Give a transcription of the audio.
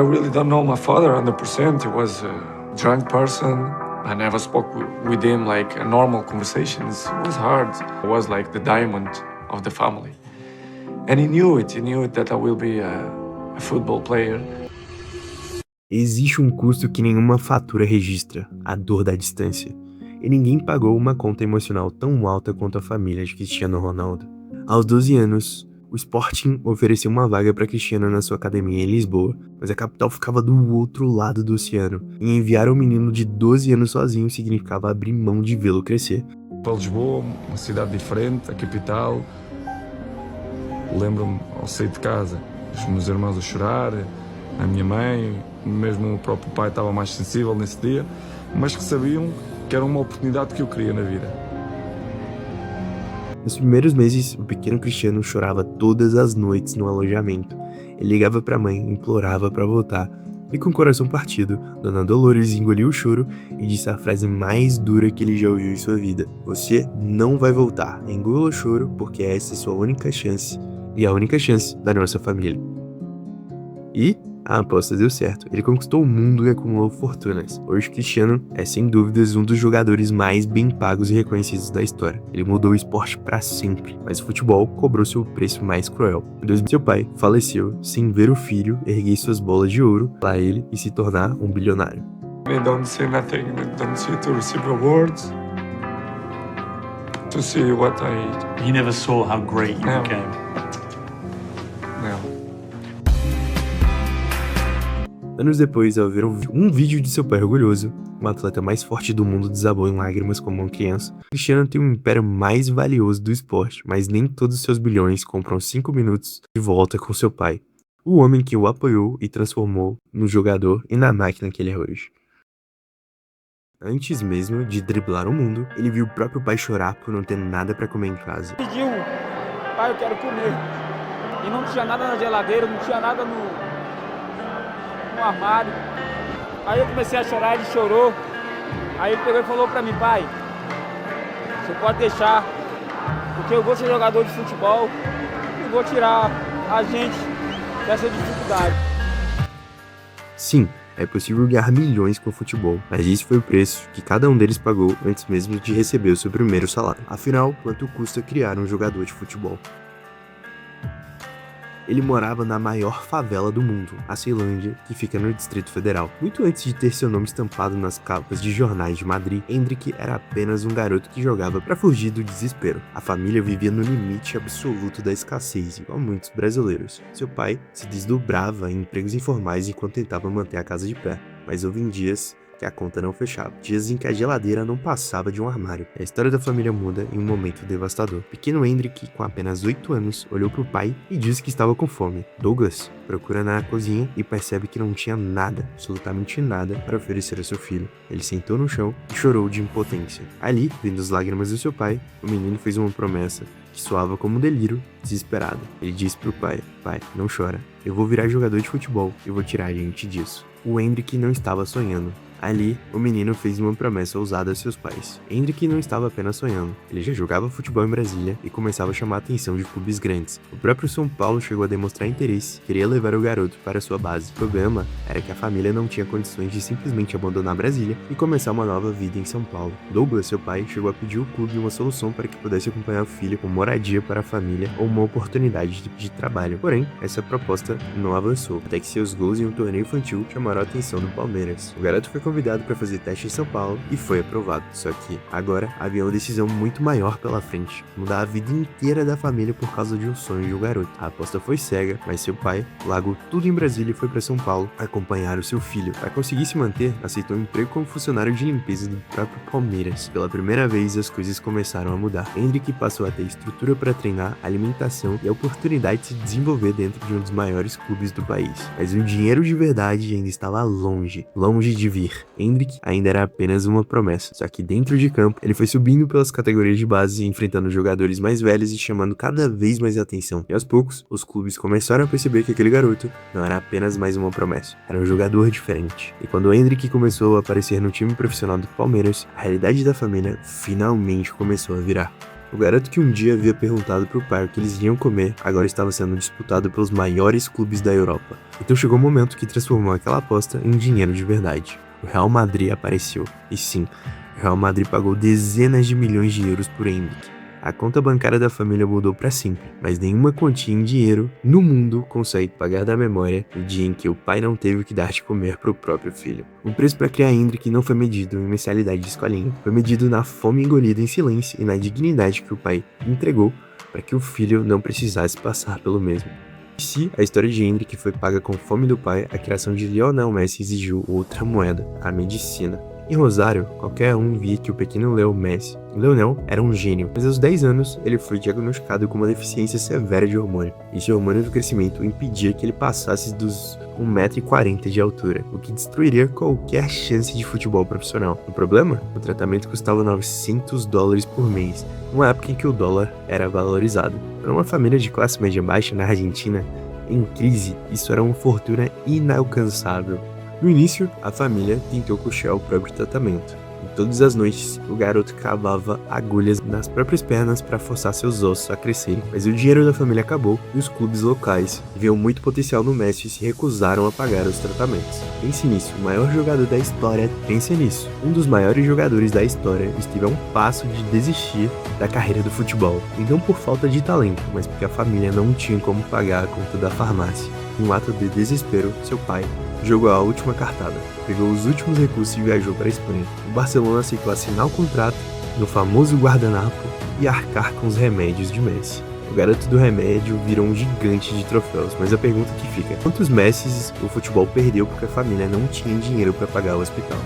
I really don't know my father 100%. He was a drunk person. I never spoke with him like a normal conversations. It was hard. I was like the diamond of the family. And he knew it. He knew it that I will be a football player. Existe um custo que nenhuma fatura registra, a dor da distância. E ninguém pagou uma conta emocional tão alta quanto a família de Cristiano Ronaldo. Aos 12 anos, o Sporting ofereceu uma vaga para Cristiano na sua academia em Lisboa, mas a capital ficava do outro lado do oceano, e enviar um menino de 12 anos sozinho significava abrir mão de vê-lo crescer. Para Lisboa, uma cidade diferente, a capital. Lembro-me, ao sair de casa, os meus irmãos a chorar, a minha mãe, mesmo o próprio pai estava mais sensível nesse dia, mas que sabiam que era uma oportunidade que eu queria na vida. Nos primeiros meses, o pequeno Cristiano chorava todas as noites no alojamento. Ele ligava para a mãe, implorava para voltar, e com o coração partido, Dona Dolores engoliu o choro e disse a frase mais dura que ele já ouviu em sua vida: "Você não vai voltar, engula o choro, porque essa é sua única chance, e a única chance da nossa família." E a aposta deu certo. Ele conquistou o mundo e acumulou fortunas. Hoje, Cristiano é, sem dúvidas, um dos jogadores mais bem pagos e reconhecidos da história. Ele mudou o esporte para sempre, mas o futebol cobrou seu preço mais cruel. Em 2000, seu pai faleceu sem ver o filho erguer suas bolas de ouro para ele e se tornar um bilionário. They don't see nothing. They don't see to receive awards, to see what I... He never saw how great you No. became. No. Anos depois, ao ver um vídeo de seu pai orgulhoso, o atleta mais forte do mundo desabou em lágrimas como uma criança. Cristiano tem um império mais valioso do esporte, mas nem todos os seus bilhões compram 5 minutos de volta com seu pai, o homem que o apoiou e transformou no jogador e na máquina que ele é hoje. Antes mesmo de driblar o mundo, ele viu o próprio pai chorar por não ter nada para comer em casa. Pediu, pai, eu quero comer. E não tinha nada na geladeira, não tinha nada no armário. Aí eu comecei a chorar, ele chorou. Aí ele pegou e falou pra mim: "Pai, você pode deixar, porque eu vou ser jogador de futebol e vou tirar a gente dessa dificuldade." Sim, é possível ganhar milhões com o futebol, mas esse foi o preço que cada um deles pagou antes mesmo de receber o seu primeiro salário. Afinal, quanto custa criar um jogador de futebol? Ele morava na maior favela do mundo, a Ceilândia, que fica no Distrito Federal. Muito antes de ter seu nome estampado nas capas de jornais de Madrid, Hendrik era apenas um garoto que jogava para fugir do desespero. A família vivia no limite absoluto da escassez, igual muitos brasileiros. Seu pai se desdobrava em empregos informais enquanto tentava manter a casa de pé, mas houve dias que a conta não fechava. Dias em que a geladeira não passava de um armário. A história da família muda em um momento devastador. Pequeno Hendrik, com apenas 8 anos, olhou para o pai e disse que estava com fome. Douglas procura na cozinha e percebe que não tinha nada, absolutamente nada, para oferecer ao seu filho. Ele sentou no chão e chorou de impotência. Ali, vendo as lágrimas do seu pai, o menino fez uma promessa que soava como um delírio desesperado. Ele disse para o pai: "Pai, não chora. Eu vou virar jogador de futebol e vou tirar a gente disso." O Hendrik não estava sonhando. Ali, o menino fez uma promessa ousada a seus pais. Hendrik não estava apenas sonhando, ele já jogava futebol em Brasília e começava a chamar a atenção de clubes grandes. O próprio São Paulo chegou a demonstrar interesse, queria levar o garoto para sua base. O problema era que a família não tinha condições de simplesmente abandonar Brasília e começar uma nova vida em São Paulo. Douglas, seu pai, chegou a pedir ao clube uma solução para que pudesse acompanhar o filho com moradia para a família ou uma oportunidade de trabalho. Porém, essa proposta não avançou, até que seus gols em um torneio infantil chamaram a atenção do Palmeiras. O garoto foi convidado para fazer teste em São Paulo e foi aprovado. Só que agora havia uma decisão muito maior pela frente: mudar a vida inteira da família por causa de um sonho de um garoto. A aposta foi cega, mas seu pai largou tudo em Brasília e foi para São Paulo acompanhar o seu filho. Para conseguir se manter, aceitou um emprego como funcionário de limpeza do próprio Palmeiras. Pela primeira vez, as coisas começaram a mudar. Hendrik passou a ter estrutura para treinar, alimentação e a oportunidade de se desenvolver dentro de um dos maiores clubes do país. Mas o dinheiro de verdade ainda estava longe de vir. Hendrik ainda era apenas uma promessa, só que dentro de campo ele foi subindo pelas categorias de base, enfrentando jogadores mais velhos e chamando cada vez mais atenção. E aos poucos, os clubes começaram a perceber que aquele garoto não era apenas mais uma promessa, era um jogador diferente. E quando Hendrik começou a aparecer no time profissional do Palmeiras, a realidade da família finalmente começou a virar. O garoto que um dia havia perguntado pro pai o que eles iriam comer, agora estava sendo disputado pelos maiores clubes da Europa. Então chegou o momento que transformou aquela aposta em dinheiro de verdade. O Real Madrid apareceu. E sim, o Real Madrid pagou dezenas de milhões de euros por Endrick. A conta bancária da família mudou para sempre, mas nenhuma quantia em dinheiro no mundo consegue pagar da memória o dia em que o pai não teve o que dar de comer para o próprio filho. O preço para criar Endrick não foi medido em mensalidade de escolinha, foi medido na fome engolida em silêncio e na dignidade que o pai entregou para que o filho não precisasse passar pelo mesmo. E se a história de Endrick foi paga com fome do pai, a criação de Lionel Messi exigiu outra moeda, a medicina. Em Rosário, qualquer um via que o pequeno Leonel era um gênio, mas aos 10 anos ele foi diagnosticado com uma deficiência severa de hormônio. Esse hormônio do crescimento impedia que ele passasse dos 1,40 m de altura, o que destruiria qualquer chance de futebol profissional. O problema? O tratamento custava $900 por mês, numa época em que o dólar era valorizado. Para uma família de classe média baixa na Argentina, em crise, isso era uma fortuna inalcançável. No início, a família tentou custear o próprio tratamento. E todas as noites, o garoto cavava agulhas nas próprias pernas para forçar seus ossos a crescerem. Mas o dinheiro da família acabou e os clubes locais, que viam muito potencial no Messi, se recusaram a pagar os tratamentos. Pense nisso, o maior jogador da história, pense nisso. Um dos maiores jogadores da história esteve a um passo de desistir da carreira do futebol. E não por falta de talento, mas porque a família não tinha como pagar a conta da farmácia. Em um ato de desespero, seu pai jogou a última cartada, pegou os últimos recursos e viajou para a Espanha. O Barcelona aceitou assinar o contrato no famoso guardanapo e arcar com os remédios de Messi. O garoto do remédio virou um gigante de troféus, mas a pergunta que fica: quantos Messis o futebol perdeu porque a família não tinha dinheiro para pagar o hospital?